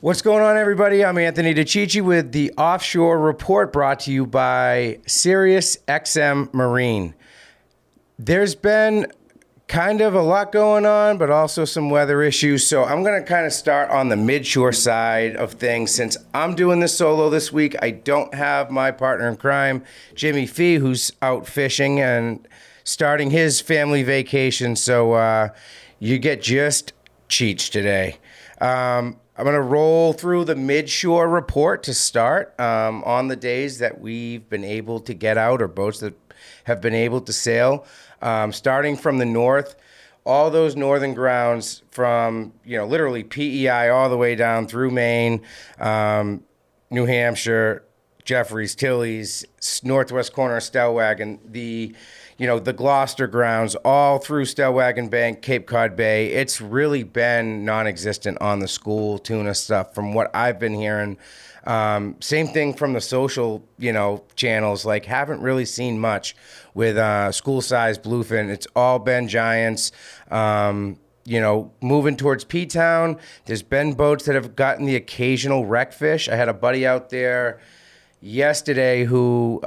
What's going on, everybody? I'm Anthony DeiCicchi with the Offshore Report, brought to you by SiriusXM Marine. There's been kind of a lot going on, but also some weather issues. So I'm going to kind of start on the midshore side of things. Since I'm doing this solo this week, I don't have my partner in crime, Jimmy Fee, who's out fishing and starting his family vacation. So you get just Cheech today. I'm going to roll through the midshore report to start on the days that we've been able to get out, or boats that have been able to sail. Starting from the north, all those northern grounds from, literally PEI all the way down through Maine, New Hampshire, Jeffries, Tilley's, northwest corner of Stellwagen, the Gloucester grounds, all through Stellwagen Bank, Cape Cod Bay. It's really been non-existent on the school tuna stuff from what I've been hearing. Same thing from the social, channels. Like, haven't really seen much with school-sized bluefin. It's all been giants. Moving towards P-Town, there's been boats that have gotten the occasional wreck fish. I had a buddy out there yesterday who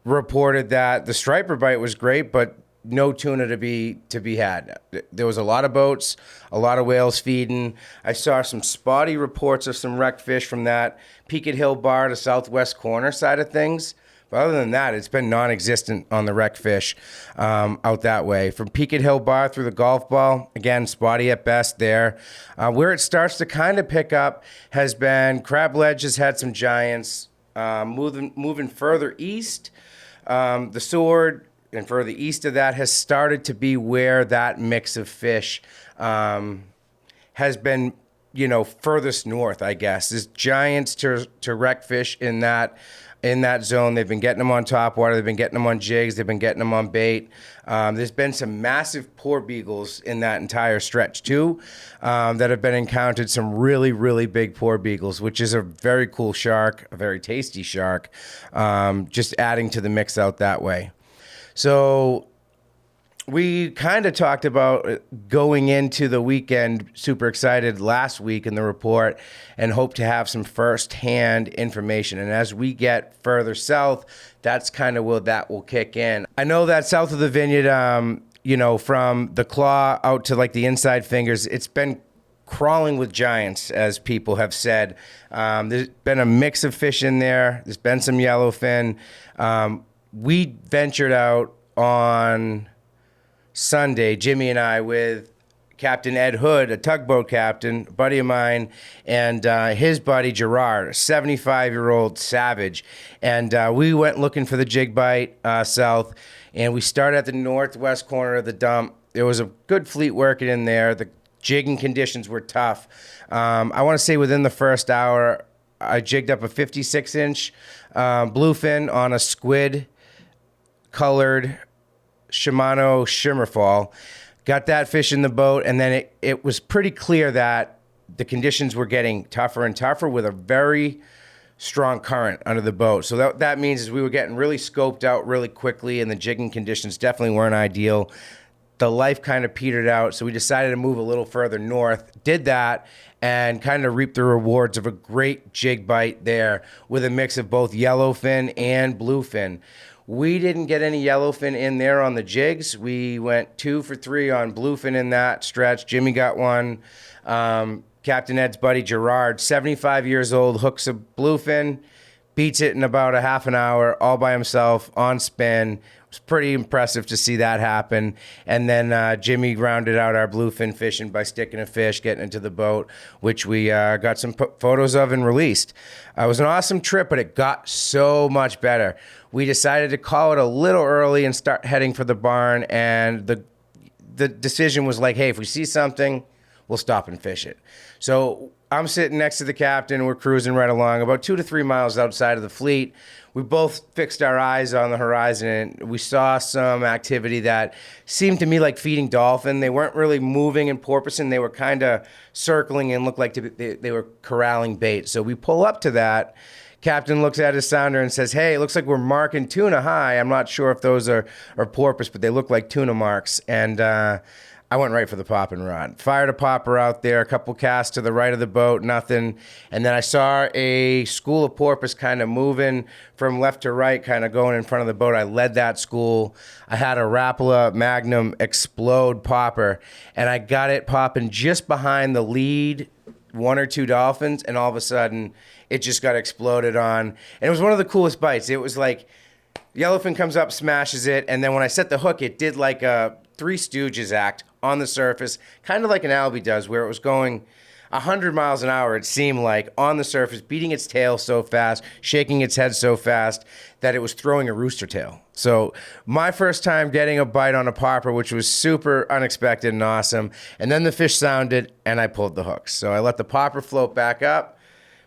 reported that the striper bite was great, but no tuna to be had. There was a lot of boats, a lot of whales feeding. I saw some spotty reports of some wrecked fish from that Peaked Hill Bar to southwest corner side of things. But other than that, it's been non-existent on the wrecked fish out that way. From Peaked Hill Bar through the golf ball, again, spotty at best there. Where it starts to kind of pick up has been Crab Ledge has had some giants. Moving further east, the Sword, and further east of that has started to be where that mix of fish has been, furthest north, I guess. There's giants to wreck fish in that zone. They've been getting them on topwater. They've been getting them on jigs. They've been getting them on bait. There's been some massive poor beagles in that entire stretch too, that have been encountered. Some really, really big poor beagles, which is a very cool shark, a very tasty shark. Just adding to the mix out that way. So we kind of talked about going into the weekend, super excited last week in the report, and hope to have some firsthand information. And as we get further south, that's kind of where that will kick in. I know that south of the vineyard, from the claw out to like the inside fingers, it's been crawling with giants, as people have said. There's been a mix of fish in there. There's been some yellowfin. We ventured out on Sunday, Jimmy and I, with Captain Ed Hood, a tugboat captain, a buddy of mine, and his buddy Gerard, a 75-year-old savage. And we went looking for the jig bite south, and we started at the northwest corner of the dump. There was a good fleet working in there. The jigging conditions were tough. I want to say within the first hour, I jigged up a 56-inch bluefin on a squid-colored Shimano Shimmerfall. Got that fish in the boat, and then it was pretty clear that the conditions were getting tougher and tougher with a very strong current under the boat. So that means is we were getting really scoped out really quickly, and the jigging conditions definitely weren't ideal. The life kind of petered out, so we decided to move a little further north. Did that, and kind of reaped the rewards of a great jig bite there with a mix of both yellowfin and bluefin. We didn't get any yellowfin in there on the jigs. We went 2 for 3 on bluefin in that stretch. Jimmy got one. Captain Ed's buddy Gerard, 75 years old, hooks a bluefin, beats it in about a half an hour all by himself on spin. It was pretty impressive to see that happen. And then Jimmy rounded out our bluefin fishing by sticking a fish, getting into the boat, which we got some photos of and released. It was an awesome trip, but it got so much better. We decided to call it a little early and start heading for the barn, and the decision was like, hey, if we see something, we'll stop and fish it. So I'm sitting next to the captain. We're cruising right along, about 2 to 3 miles outside of the fleet. We both fixed our eyes on the horizon, and we saw some activity that seemed to me like feeding dolphin. They weren't really moving and porpoising. They were kind of circling and looked like they were corralling bait. So we pull up to that. Captain looks at his sounder and says, hey, it looks like we're marking tuna high. I'm not sure if those are porpoise, but they look like tuna marks. And I I went right for the popping rod. Fired a popper out there, a couple casts to the right of the boat, nothing. And then I saw a school of porpoise kind of moving from left to right, kind of going in front of the boat. I led that school. I had a Rapala Magnum explode popper, and I got it popping just behind the lead 1 or 2 dolphins, and all of a sudden it just got exploded on. And it was one of the coolest bites. It was like yellowfin comes up, smashes it, and then when I set the hook, it did like a Three Stooges act on the surface, kind of like an albie does, where it was going 100 miles an hour, it seemed like, on the surface, beating its tail so fast, shaking its head so fast that it was throwing a rooster tail. So my first time getting a bite on a popper, which was super unexpected and awesome, and then the fish sounded, and I pulled the hooks. So I let the popper float back up,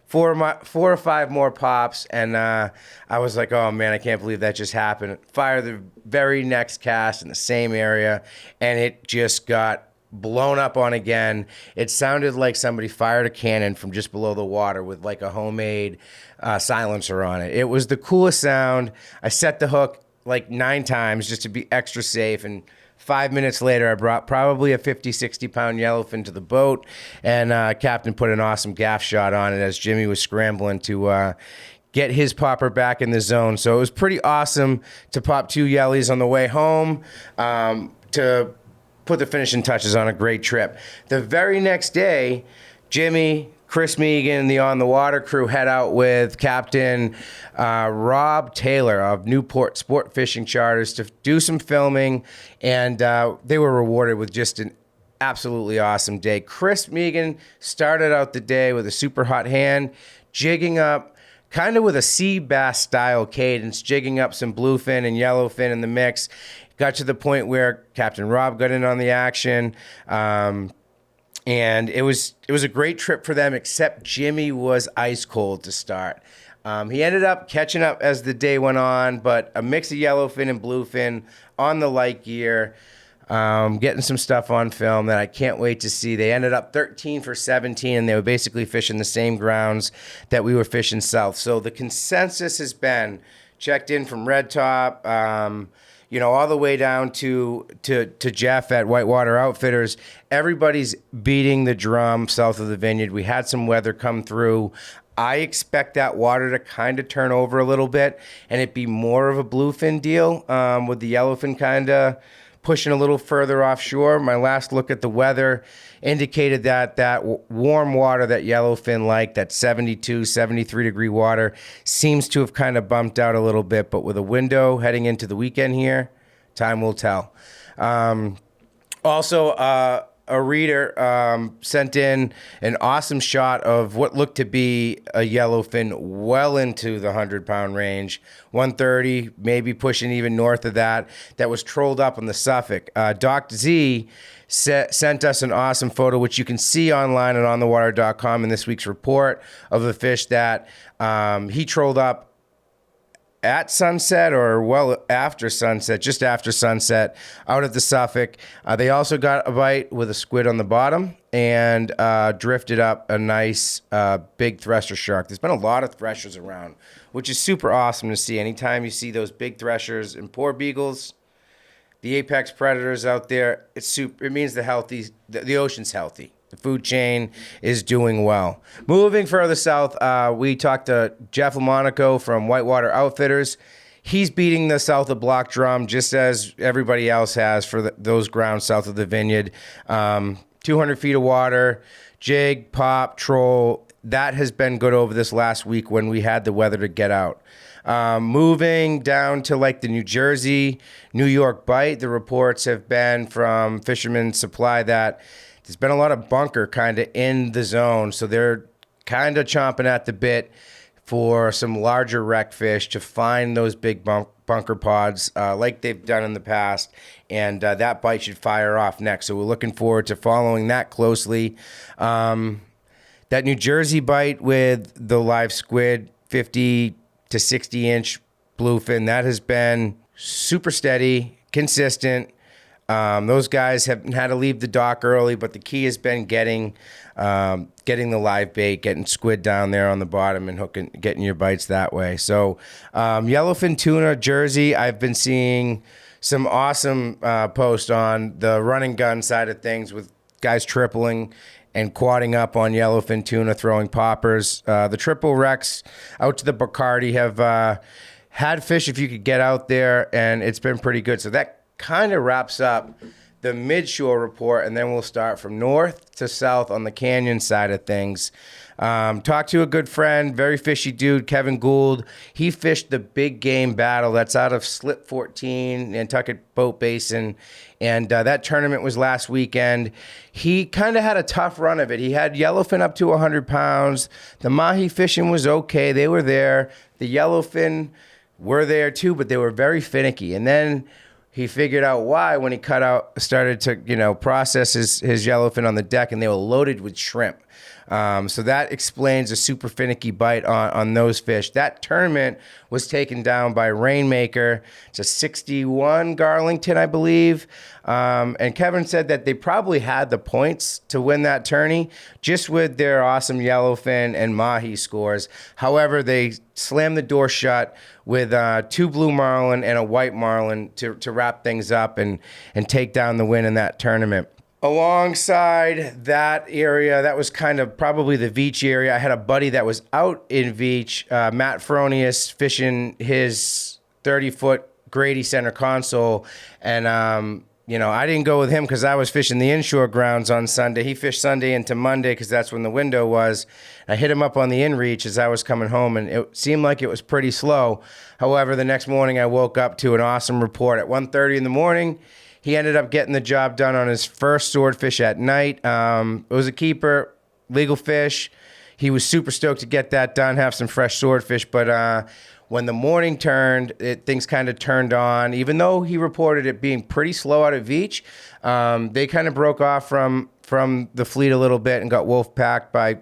4 or 5 more pops, and I was like, oh man, I can't believe that just happened. Fire the very next cast in the same area, and it just got blown up on again. It sounded like somebody fired a cannon from just below the water with like a homemade silencer on it. It was the coolest sound. I set the hook like 9 times just to be extra safe, and 5 minutes later, I brought probably a 50, 60-pound yellowfin to the boat, and Captain put an awesome gaff shot on it as Jimmy was scrambling to get his popper back in the zone. So it was pretty awesome to pop 2 yellies on the way home, to put the finishing touches on a great trip. The very next day, Jimmy, Chris Megan, the On the Water crew head out with Captain Rob Taylor of Newport Sport Fishing Charters to do some filming, and they were rewarded with just an absolutely awesome day. Chris Megan started out the day with a super hot hand, jigging up, kind of with a sea bass style cadence, jigging up some bluefin and yellowfin in the mix. Got to the point where Captain Rob got in on the action. And it was a great trip for them, except Jimmy was ice cold to start. He ended up catching up as the day went on, but a mix of yellowfin and bluefin on the light gear, getting some stuff on film that I can't wait to see. They ended up 13 for 17, and they were basically fishing the same grounds that we were fishing south. So the consensus has been checked in from Red Top, all the way down to Jeff at Whitewater Outfitters. Everybody's beating the drum south of the vineyard. We had some weather come through. I expect that water to kind of turn over a little bit and it be more of a bluefin deal, with the yellowfin kind of pushing a little further offshore. My last look at the weather indicated that warm water that yellowfin like, that 72, 73 degree water, seems to have kind of bumped out a little bit, but with a window heading into the weekend here, time will tell. Also, a reader sent in an awesome shot of what looked to be a yellowfin well into the 100-pound range, 130, maybe pushing even north of that was trolled up on the Suffolk. Doc Z sent us an awesome photo, which you can see online at onthewater.com in this week's report, of the fish that he trolled up at sunset, or well after sunset, just after sunset, out at the Suffolk. They also got a bite with a squid on the bottom and drifted up a nice big thresher shark. There's been a lot of threshers around, which is super awesome to see. Anytime you see those big threshers and poor beagles, the apex predators out there, it means the ocean's healthy. The food chain is doing well. Moving further south, we talked to Jeff Lamonaco from Whitewater Outfitters. He's beating the south of Block Drum just as everybody else has for those grounds south of the vineyard. 200 feet of water, jig, pop, troll. That has been good over this last week when we had the weather to get out. Moving down to like the New Jersey, New York bite, the reports have been from Fisherman's Supply that there's been a lot of bunker kind of in the zone, so they're kind of chomping at the bit for some larger wreck fish to find those big bunker pods like they've done in the past, and that bite should fire off next. So we're looking forward to following that closely. That New Jersey bite with the live squid, 50 to 60-inch bluefin, that has been super steady, consistent. Those guys have had to leave the dock early, but the key has been getting the live bait, getting squid down there on the bottom and getting your bites that way. So yellowfin tuna, Jersey, I've been seeing some awesome posts on the running gun side of things with guys tripling and quadding up on yellowfin tuna, throwing poppers. The triple wrecks out to the Bacardi have had fish if you could get out there, and it's been pretty good. So that kind of wraps up the midshore report, and then we'll start from north to south on the canyon side of things. Talked to a good friend, very fishy dude, Kevin Gould. He fished the big game battle that's out of Slip 14, Nantucket Boat Basin, and that tournament was last weekend. He kind of had a tough run of it. He had yellowfin up to 100 pounds. The mahi fishing was okay. They were there. The yellowfin were there too, but they were very finicky. And then he figured out why when he started to, process his yellowfin on the deck, and they were loaded with shrimp. So that explains a super finicky bite on those fish. That tournament was taken down by Rainmaker. It's a 61 Garlington, I believe. And Kevin said that they probably had the points to win that tourney just with their awesome yellowfin and mahi scores. However, they slammed the door shut with 2 blue marlin and a white marlin to wrap things up and take down the win in that tournament. Alongside that area, that was kind of probably the Veach area. I had a buddy that was out in Veach, Matt Fronius, fishing his 30-foot Grady center console. And, I didn't go with him because I was fishing the inshore grounds on Sunday. He fished Sunday into Monday because that's when the window was. I hit him up on the inReach as I was coming home, and it seemed like it was pretty slow. However, the next morning I woke up to an awesome report at 1:30 in the morning. He ended up getting the job done on his first swordfish at night. It was a keeper, legal fish. He was super stoked to get that done, have some fresh swordfish. But when the morning turned, things kind of turned on. Even though he reported it being pretty slow out at Veach, they kind of broke off from the fleet a little bit and got wolf packed by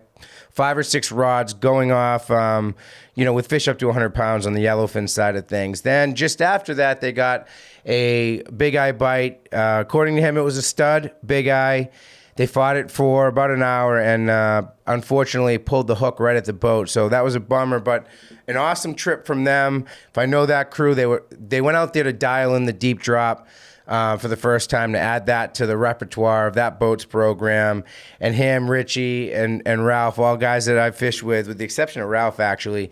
5 or 6 rods going off, with fish up to 100 pounds on the yellowfin side of things. Then just after that, they got a big eye bite. According to him, it was a stud, big eye. They fought it for about an hour and unfortunately pulled the hook right at the boat. So that was a bummer, but an awesome trip from them. If I know that crew, they went out there to dial in the deep drop for the first time, to add that to the repertoire of that boat's program. And him, Richie, and Ralph, all guys that I've fished with the exception of Ralph, actually,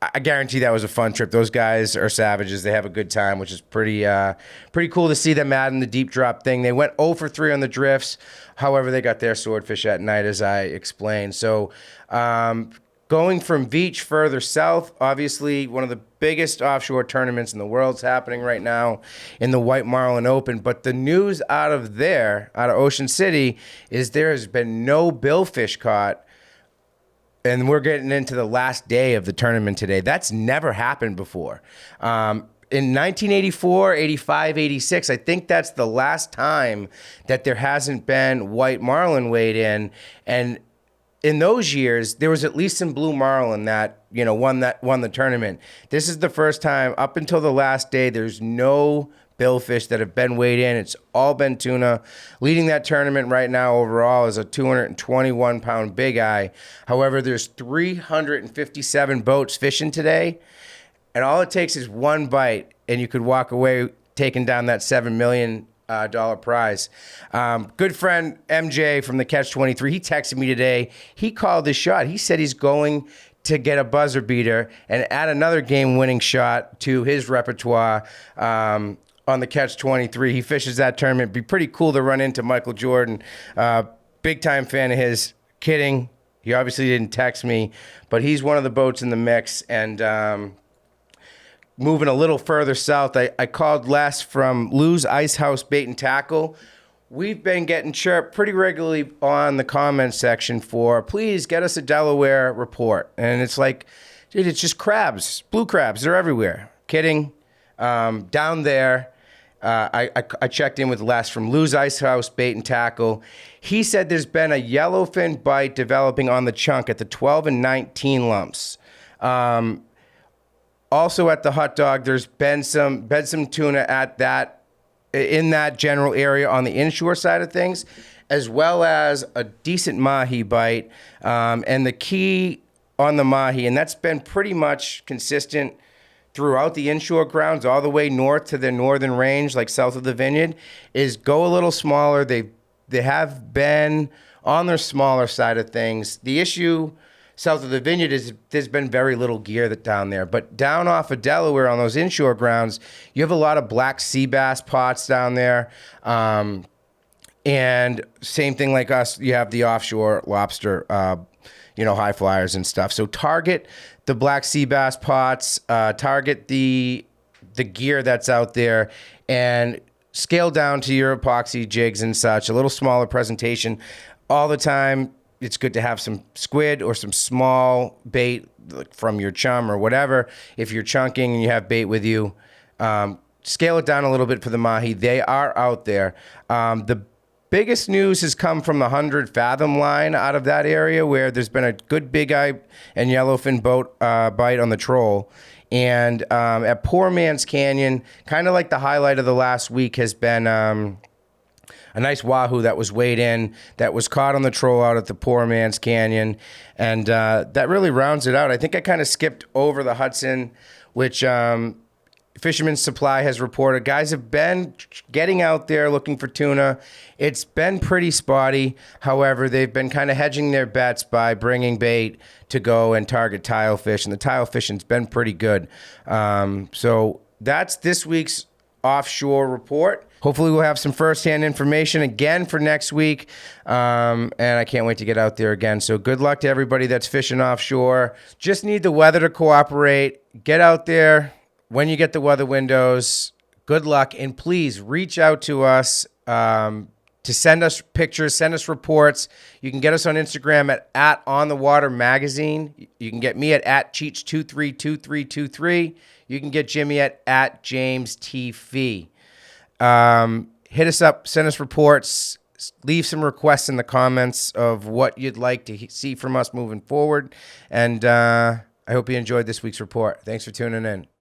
I guarantee that was a fun trip. Those guys are savages. They have a good time, which is pretty cool to see them adding the deep drop thing. They went 0 for 3 on the drifts. However, they got their swordfish at night, as I explained. So going from Veach further south, obviously one of the biggest offshore tournaments in the world's happening right now in the White Marlin Open. But the news out of Ocean City, is there has been no billfish caught. And we're getting into the last day of the tournament today. That's never happened before. In 1984, 85, 86, I think that's the last time that there hasn't been white marlin weighed in. And in those years, there was at least some blue marlin that won the tournament. This is the first time up until the last day. There's no billfish that have been weighed in. It's all been tuna. Leading that tournament right now overall is a 221-pound big eye. However, there's 357 boats fishing today, and all it takes is one bite, and you could walk away taking down that $7 million prize. Good friend MJ from the Catch 23, he texted me today. He called his shot. He said he's going to get a buzzer beater and add another game-winning shot to his repertoire on the Catch 23. He fishes that tournament. It'd be pretty cool to run into Michael Jordan. Big time fan of his. Kidding. He obviously didn't text me, but he's one of the boats in the mix. And moving a little further south, I called Les from Lou's Ice House Bait and Tackle. We've been getting chirped pretty regularly on the comments section for, please get us a Delaware report. And it's like, dude, it's just crabs, blue crabs. They're everywhere. Kidding. Down there, I checked in with Les from Lou's Ice House Bait and Tackle. He said there's been a yellowfin bite developing on the chunk at the 12 and 19 lumps. Also at the Hot Dog, there's been some tuna in that general area on the inshore side of things, as well as a decent mahi bite. And the key on the mahi, and that's been pretty much consistent throughout the inshore grounds, all the way north to the northern range, like south of the vineyard, is go a little smaller. They have been on their smaller side of things. The issue south of the vineyard is there's been very little gear down there. But down off of Delaware on those inshore grounds, you have a lot of black sea bass pots down there. And same thing like us, you have the offshore lobster, high flyers and stuff. So target the black sea bass pots, target the gear that's out there, and scale down to your epoxy jigs and such, a little smaller presentation. All the time, it's good to have some squid or some small bait like from your chum or whatever. If you're chunking and you have bait with you, scale it down a little bit for the mahi. They are out there. The biggest news has come from the 100 fathom line out of that area, where there's been a good big eye and yellowfin boat bite on the troll. And at Poor Man's Canyon, kind of like the highlight of the last week has been a nice wahoo that was weighed in, that was caught on the troll out at the Poor Man's Canyon. And that really rounds it out. I think I kind of skipped over the Hudson, which Fisherman's Supply has reported. Guys have been getting out there looking for tuna. It's been pretty spotty. However, they've been kind of hedging their bets by bringing bait to go and target tile fish, and the tile fishing's been pretty good. So that's this week's offshore report. Hopefully we'll have some firsthand information again for next week, and I can't wait to get out there again. So good luck to everybody that's fishing offshore. Just need the weather to cooperate. Get out there when you get the weather windows. Good luck, and please reach out to us to send us pictures, send us reports. You can get us on Instagram at On The Water Magazine. You can get me at Cheech232323. You can get Jimmy at James T. Fee. Hit us up, send us reports, leave some requests in the comments of what you'd like to see from us moving forward. And I hope you enjoyed this week's report. Thanks for tuning in.